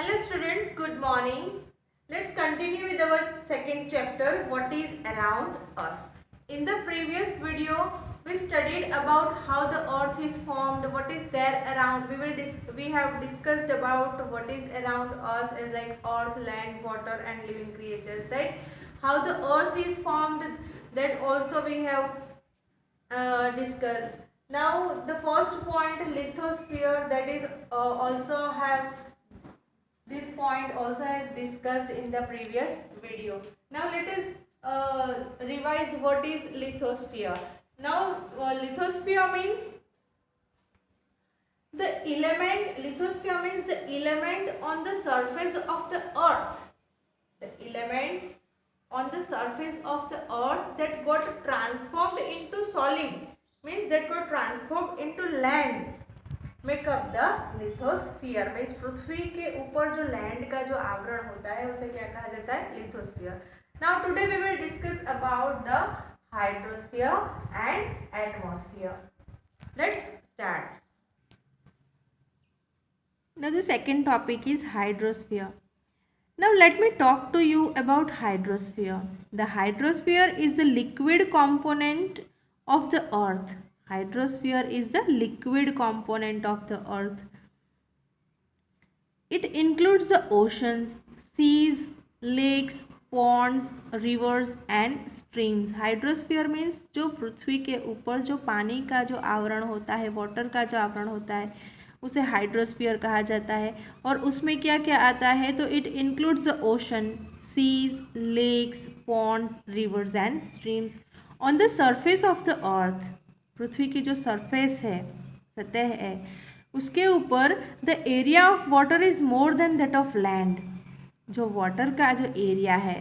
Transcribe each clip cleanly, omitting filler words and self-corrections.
Hello students, good morning. Let's continue with our second chapter, what is around us. In the previous video, we studied about how the earth is formed, what is there around. We have discussed about what is around us as like earth, land, water and living creatures, right? How the earth is formed, that also we have discussed. Now the first point, lithosphere, that is also have this point also has discussed in the previous video. Now let us revise what is lithosphere. Now lithosphere means lithosphere means the element on the surface of the earth. The element on the surface of the earth that got transformed into solid, means that got transformed into land, make up the lithosphere. Means पृथ्वी के ऊपर जो land का जो आवरण होता है उसे क्या कहा जाता है? Lithosphere. Now today we will discuss about the hydrosphere and atmosphere. Let's start. Now the second topic is hydrosphere. Now let me talk to you about hydrosphere. The hydrosphere is the liquid component of the earth. Hydrosphere is the liquid component of the earth. It includes the oceans, seas, lakes, ponds, rivers and streams. Hydrosphere means जो पृथ्वी के ऊपर जो पानी का जो आवरण होता है, वाटर का जो आवरण होता है, उसे हाइड्रोस्फीयर कहा जाता है। और उसमें क्या क्या आता है? तो it includes the ocean, seas, lakes, ponds, rivers and streams. On the surface of the earth, पृथ्वी की जो सरफेस है, सतह है, उसके ऊपर the area of water is more than that of land. जो वाटर का जो एरिया है,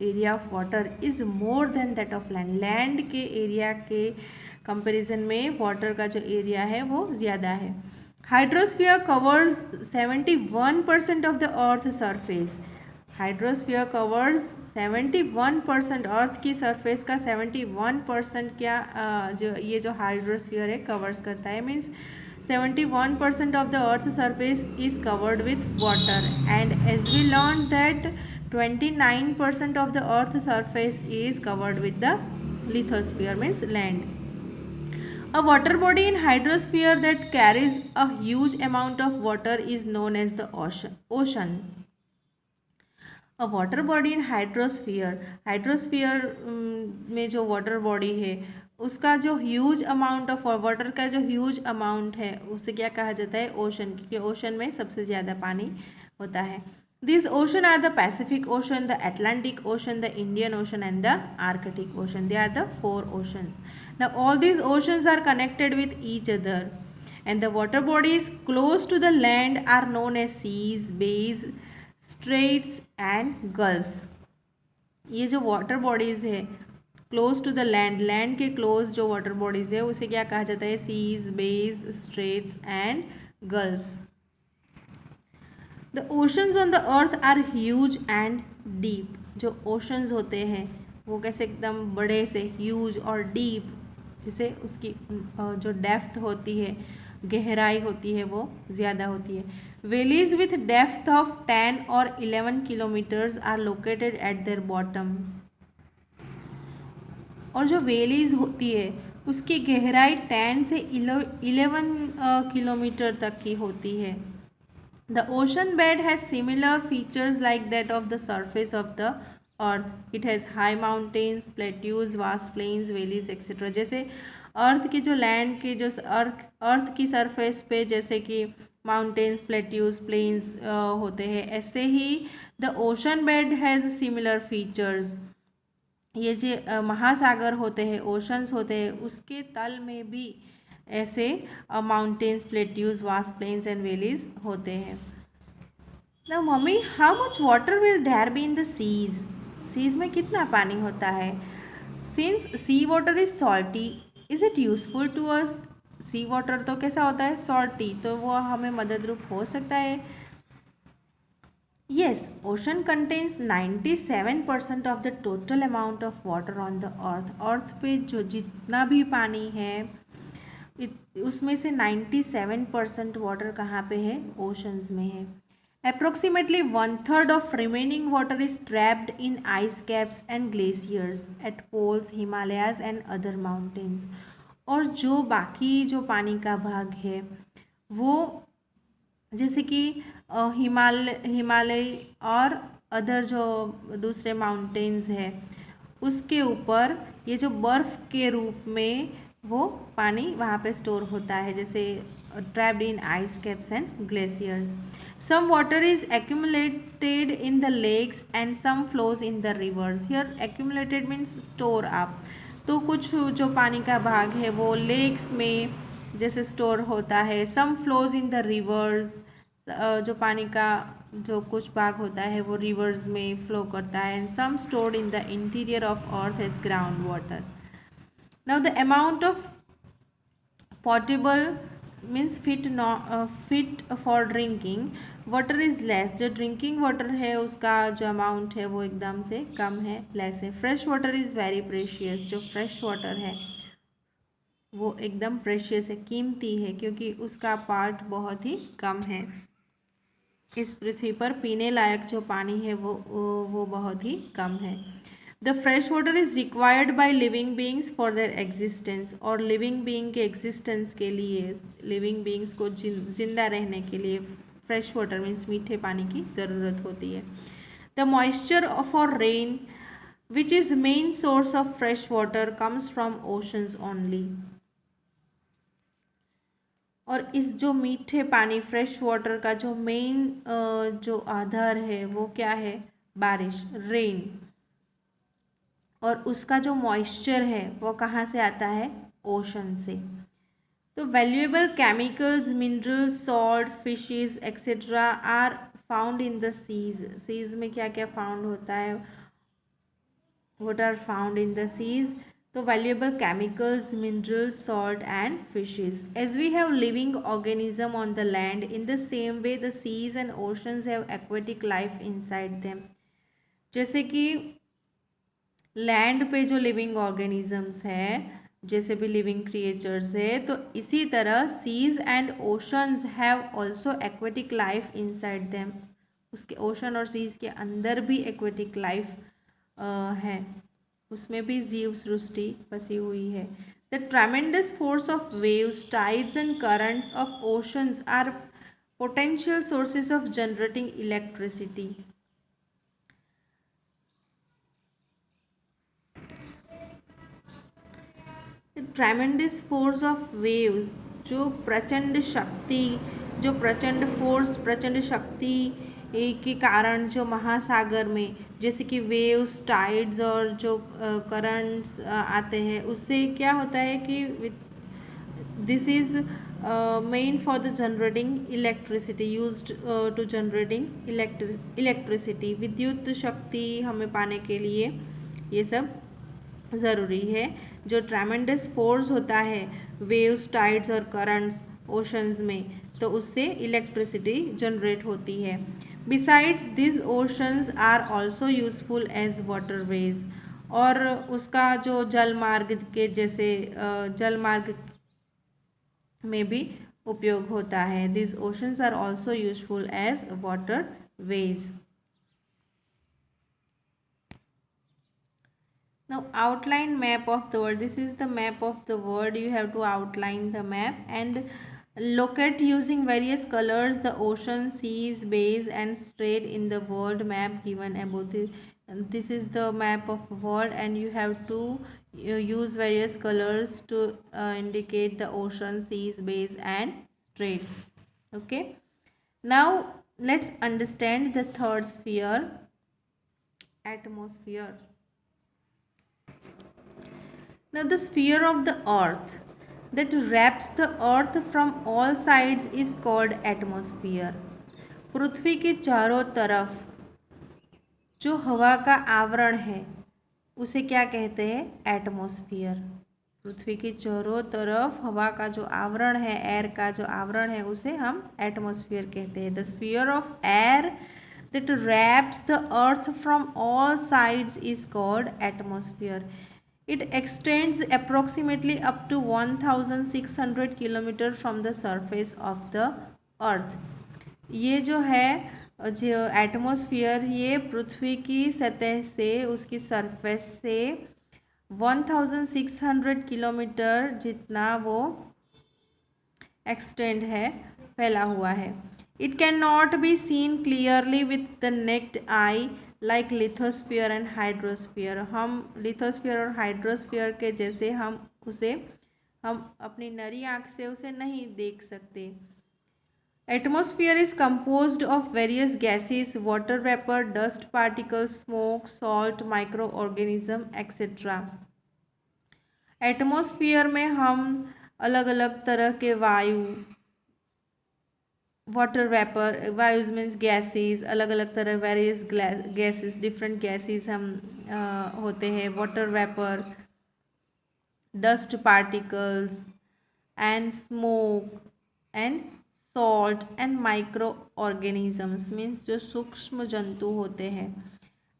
area of water is more than that of land. Land के एरिया के कंपैरिजन में वाटर का जो एरिया है वो ज़्यादा है। Hydrosphere covers 71% of the earth surface. Hydrosphere covers 71%, अर्थ की सरफेस का 71% क्या जो हाइड्रोस्फीयर है कवर्स करता है। Means 71% of the earth's surface is covered with water, and as we learned that 29% of the earth's surface is covered with the lithosphere, means land. A water body in hydrosphere that carries a huge amount of water is known as the ocean. A water body in hydrosphere, में जो water body है उसका जो huge amount of water का जो huge amount है उसे क्या कहा जाता है? ओशन, क्योंकि ओशन में सबसे ज़्यादा पानी होता है। This ocean are the Pacific Ocean, the Atlantic Ocean, the Indian Ocean and the Arctic Ocean. They are the 4 oceans. Now all these oceans are connected with each other and the water bodies close to the land are known as seas, bays, straits and gulfs. ये जो water bodies है close to the land, land के close जो water bodies है उसे क्या कहा जाता है? Seas, bays, straits and gulfs. The oceans on the earth are huge and deep. जो ओशंस होते हैं वो कैसे एकदम बड़े से, ह्यूज और डीप, जिसे उसकी जो डेप्थ होती है, गहराई होती है, वो ज़्यादा होती है। वेलीज विथ डेप्थ ऑफ 10 और 11 kilometres are located at their bottom. और जो वेलीज होती है उसकी गहराई 10 से 11 किलोमीटर तक की होती है। The ocean bed has similar features like that of the surface of the earth. It has high mountains, plateaus, vast plains, valleys et cetera. जैसे अर्थ की जो लैंड की जो अर्थ की सरफेस पे जैसे कि माउंटेन्स, प्लेट्यूज, प्लेन्स होते हैं, ऐसे ही the ocean bed has similar features. ये जो महासागर होते हैं, ओशंस होते हैं, उसके तल में भी ऐसे mountains, plateaus, vast plains and valleys होते हैं। ना mummy, how much water will there be in the seas? Seas में कितना पानी होता है? Since sea water is salty, is it useful to us? Sea water तो कैसा होता है? सॉल्टी, तो वो हमें मदद रूप हो सकता है। Yes, ocean contains 97% of the total amount of water on the earth. अर्थ पे जो जितना भी पानी है उसमें से 97% वाटर कहाँ पे है? ओशंस में है। Approximately one third of remaining water is trapped in ice caps and glaciers at poles, Himalayas and other mountains. और जो बाकी जो पानी का भाग है वो जैसे कि हिमालय और अदर जो दूसरे माउंटेन्स है उसके ऊपर ये जो बर्फ़ के रूप में वो पानी वहाँ पे स्टोर होता है, जैसे trapped in ice caps and glaciers. Some water is accumulated in the lakes and some flows in the rivers. Here accumulated means store up. तो कुछ जो पानी का भाग है वो लेक्स में जैसे स्टोर होता है. सम फ्लोज इन द रिवर्स, जो पानी का जो कुछ भाग होता है वो रिवर्स में फ्लो करता है. And some stored in the interior of earth as ground water. Now the amount of potable means fit for drinking water is less. जो ड्रिंकिंग वाटर है उसका जो अमाउंट है वो एकदम से कम है, लेस है. Fresh water is very precious. जो फ्रेश वाटर है वो एकदम प्रेशियस है, कीमती है, क्योंकि उसका पार्ट बहुत ही कम है. इस पृथ्वी पर पीने लायक जो पानी है वो बहुत ही कम है. The fresh water is required by living beings for their existence. और लिविंग बींग के एग्जिस्टेंस के लिए, लिविंग बींग्स को जिंदा रहने के लिए फ्रेश वाटर मीन्स मीठे पानी की ज़रूरत होती है. The moisture for rain which is main source of fresh water comes from oceans only. और इस जो मीठे पानी फ्रेश वाटर का जो मेन जो आधार है वो क्या है? बारिश, रेन. और उसका जो मॉइस्चर है वो कहाँ से आता है? ओशन से. तो valuable chemicals, minerals, salt, fishes et cetera are found in the seas. Seas में क्या क्या फाउंड होता है? What are found in the seas? तो valuable chemicals, minerals, salt and fishes. As we have living organism on the land, in the same way the seas and oceans have aquatic life inside them. जैसे कि land पे जो living organisms हैं, जैसे भी living creatures है, तो इसी तरह seas and oceans have also aquatic life inside them. उसके ओशन और सीज के अंदर भी एक्वेटिक लाइफ है, उसमें भी जीव सृष्टि बसी हुई है. The tremendous force of waves, tides and currents of oceans are potential sources of generating electricity. The tremendous force of waves, जो प्रचंड शक्ति, जो प्रचंड फोर्स, प्रचंड शक्ति के कारण जो महासागर में जैसे कि वेव्स, टाइड्स और जो करंट्स आते हैं, उससे क्या होता है कि this is main for the generating electricity, used to generating electricity. विद्युत शक्ति हमें पाने के लिए ये सब ज़रूरी है. जो ट्रेमेंडस फोर्स होता है वेव्स, टाइड्स और करंट्स ओशंस में, तो उससे इलेक्ट्रिसिटी जनरेट होती है. Besides this oceans are also useful as waterways. और उसका जो जल मार्ग के जैसे जल मार्ग में भी उपयोग होता है. This oceans are also useful as waterways. Now outline map of the world. This is the map of the world. You have to outline the map and locate using various colors the ocean, seas, bays and strait in the world map given above. This is the map of world and you have to use various colors to indicate the ocean, seas, bays and straits. Okay. Now let's understand the third sphere, atmosphere. Now the sphere of the earth that wraps the earth from all sides is called atmosphere. पृथ्वी के चारों तरफ जो हवा का आवरण है उसे क्या कहते हैं? एटमॉस्फियर. पृथ्वी के चारों तरफ हवा का जो आवरण है, एयर का जो आवरण है, उसे हम एटमॉस्फियर कहते हैं. The sphere of air that wraps the earth from all sides is called atmosphere. It extends approximately up to 1600 km from the surface of the earth. ये जो है जो एटमॉस्फेयर ये पृथ्वी की सतह से, उसकी सरफेस से 1600 किलोमीटर जितना वो एक्सटेंड है, फैला हुआ है। It can not be seen clearly with the necked I like lithosphere and hydrosphere. हम लिथोस्फीयर और हाइड्रोस्फीयर के जैसे हम अपनी नरी आँख से उसे नहीं देख सकते। Atmosphere is composed of various gases, water vapor, dust particles, smoke, salt, microorganism, etc. Atmosphere में हम अलग अलग तरह के वायु, वाटर वेपर, वायुज मीन्स गैसेस, अलग अलग तरह वेरियस गैसेस, डिफरेंट गैसेस हम होते हैं, water vapour, dust particles and smoke and salt and micro organisms means जो सूक्ष्म जंतु होते हैं।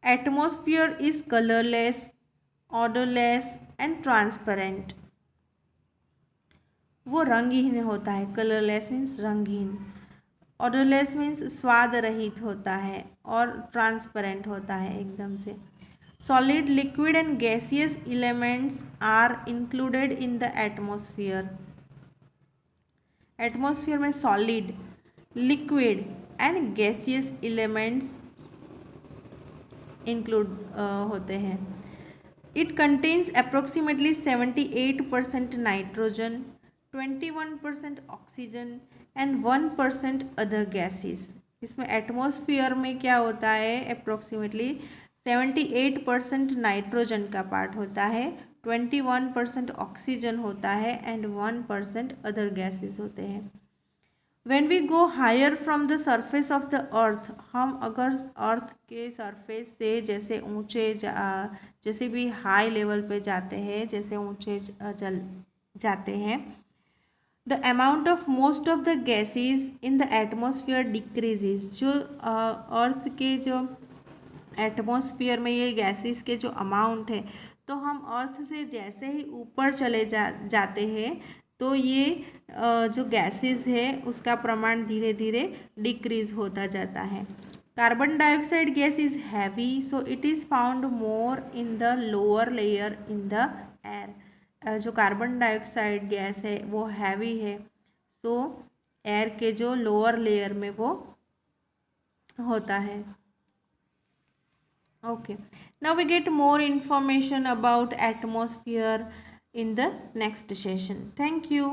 Atmosphere is colourless, odourless and transparent. वो रंगहीन होता है, कलरलेस मीन्स रंगहीन, ऑडरलेस मीन्स स्वाद रहित होता है, और ट्रांसपेरेंट होता है एकदम से। Solid, liquid and gaseous elements are included in the atmosphere. Atmosphere में solid, liquid and gaseous elements include होते हैं। It contains approximately 78% nitrogen, 21% oxygen and 1% other gases. इसमें एटमॉस्फेयर में क्या होता है, अप्रोक्सीमेटली 78% नाइट्रोजन का पार्ट होता है, 21% ऑक्सीजन होता है एंड 1% अदर गैसेस होते हैं। When we go higher from the surface of the earth, हम अगर अर्थ के सरफेस से जैसे ऊंचे जैसे भी हाई लेवल पे जाते हैं, जैसे ऊंचे चल जाते हैं, the amount of most of the gases in the atmosphere decreases। जो अर्थ के जो एटमॉस्फेयर में ये गैसेस के जो अमाउंट है, तो हम अर्थ से जैसे ही ऊपर चले जाते हैं तो ये जो गैसेस है उसका प्रमाण धीरे धीरे डिक्रीज होता जाता है। Carbon dioxide gas is heavy, so it is found more in the lower layer in the air. जो कार्बन डाइऑक्साइड गैस है वो हैवी है, सो एयर के जो लोअर लेयर में वो होता है। Okay, now we get more information about atmosphere in the next session. Thank you.